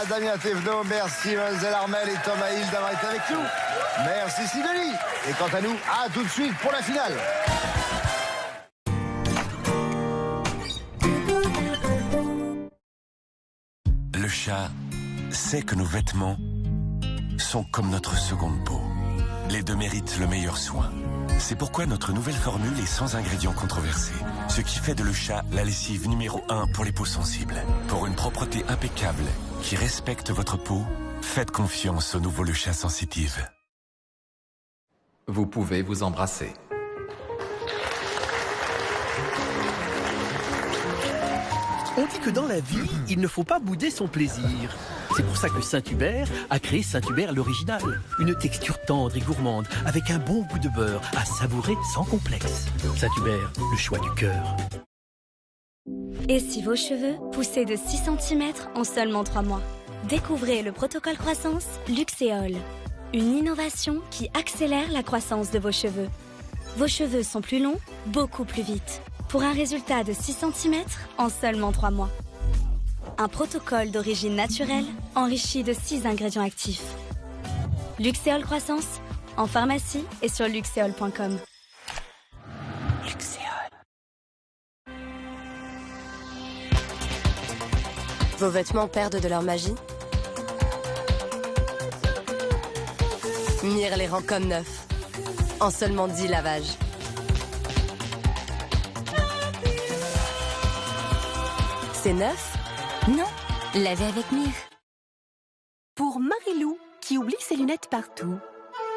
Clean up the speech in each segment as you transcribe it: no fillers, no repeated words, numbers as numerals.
Damien Thévenot, merci Mademoiselle Armel et Thomas Hill d'avoir été avec nous. Merci Sidonie. Et quant à nous, à tout de suite pour la finale. Le chat sait que nos vêtements sont comme notre seconde peau. Les deux méritent le meilleur soin. C'est pourquoi notre nouvelle formule est sans ingrédients controversés. Ce qui fait de Le Chat la lessive numéro 1 pour les peaux sensibles. Pour une propreté impeccable qui respecte votre peau, faites confiance au nouveau Le Chat Sensitive. Vous pouvez vous embrasser. On dit que dans la vie, il ne faut pas bouder son plaisir. C'est pour ça que Saint-Hubert a créé Saint-Hubert l'original. Une texture tendre et gourmande, avec un bon goût de beurre, à savourer sans complexe. Saint-Hubert, le choix du cœur. Et si vos cheveux poussaient de 6 cm en seulement 3 mois? Découvrez le protocole croissance Luxéol. Une innovation qui accélère la croissance de vos cheveux. Vos cheveux sont plus longs, beaucoup plus vite. Pour un résultat de 6 cm en seulement 3 mois. Un protocole d'origine naturelle enrichi de 6 ingrédients actifs. Luxéol Croissance, en pharmacie et sur luxéol.com. Luxéol. Vos vêtements perdent de leur magie? Mire les rend comme neufs, en seulement 10 lavages. C'est neuf? Non, lavez avec Mire. Pour Marilou, qui oublie ses lunettes partout.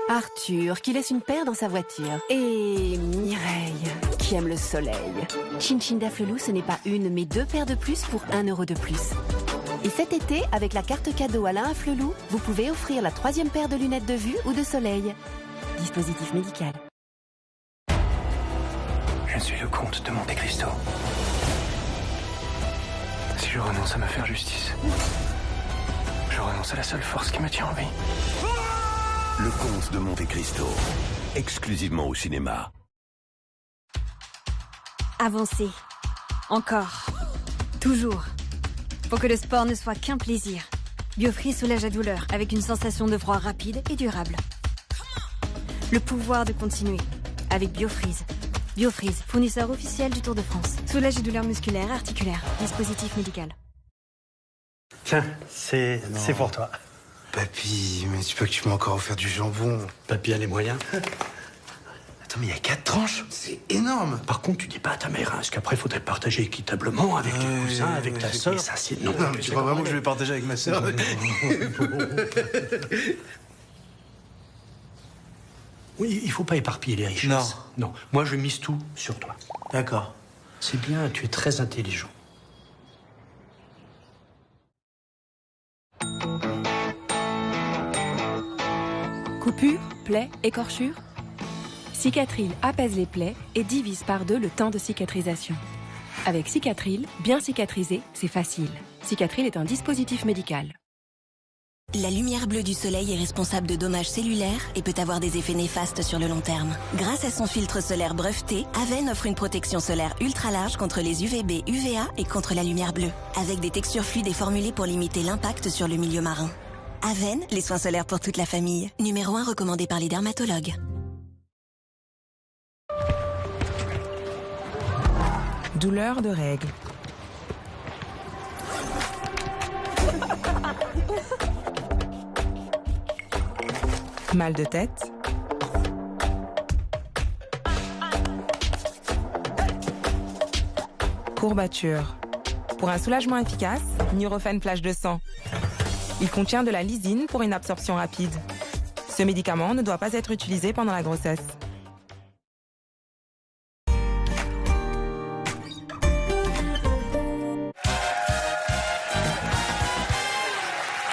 Arthur, qui laisse une paire dans sa voiture. Et Mireille, qui aime le soleil. Chin Chin d'Afflelou, ce n'est pas une, mais 2 paires de plus pour 1 € de plus. Et cet été, avec la carte cadeau Alain Afflelou, vous pouvez offrir la 3e paire de lunettes de vue ou de soleil. Dispositif médical. Je suis le comte de Monte Cristo. Si je renonce à me faire justice, je renonce à la seule force qui me tient en vie. Le Comte de Monte Cristo, exclusivement au cinéma. Avancez. Encore. Toujours. Pour que le sport ne soit qu'un plaisir. Biofreeze soulage la douleur avec une sensation de froid rapide et durable. Le pouvoir de continuer avec Biofreeze. Biofreeze, fournisseur officiel du Tour de France. Soulage les douleurs musculaires, articulaires. Dispositif médical. Tiens, c'est pour toi. Papy, mais tu peux que tu m'as encore offert du jambon. Papy a les moyens. Attends, mais il y a 4 tranches. C'est énorme. Par contre, tu dis pas à ta mère, hein, parce qu'après, il faudrait partager équitablement avec tes cousins, avec ta sœur. Ça, c'est non, mais tu crois vraiment que je vais partager avec ma sœur? Oui, il faut pas éparpiller les richesses. Non. Moi, je mise tout sur toi. D'accord. C'est bien, tu es très intelligent. Coupure, plaie, écorchure. Cicatril apaise les plaies et divise par 2 le temps de cicatrisation. Avec Cicatril, bien cicatriser, c'est facile. Cicatril est un dispositif médical. La lumière bleue du soleil est responsable de dommages cellulaires et peut avoir des effets néfastes sur le long terme. Grâce à son filtre solaire breveté, Aven offre une protection solaire ultra large contre les UVB, UVA et contre la lumière bleue, avec des textures fluides et formulées pour limiter l'impact sur le milieu marin. Aven, les soins solaires pour toute la famille. Numéro 1 recommandé par les dermatologues. Douleur de règles. Mal de tête. Courbature. Pour un soulagement efficace, Nurofen Flash 200. Il contient de la lysine pour une absorption rapide. Ce médicament ne doit pas être utilisé pendant la grossesse.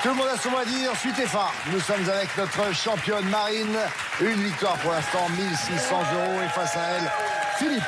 Tout le monde a son mot à dire, suite et fin. Nous sommes avec notre championne Marine. Une victoire pour l'instant, 1 600 € et face à elle, Philippe.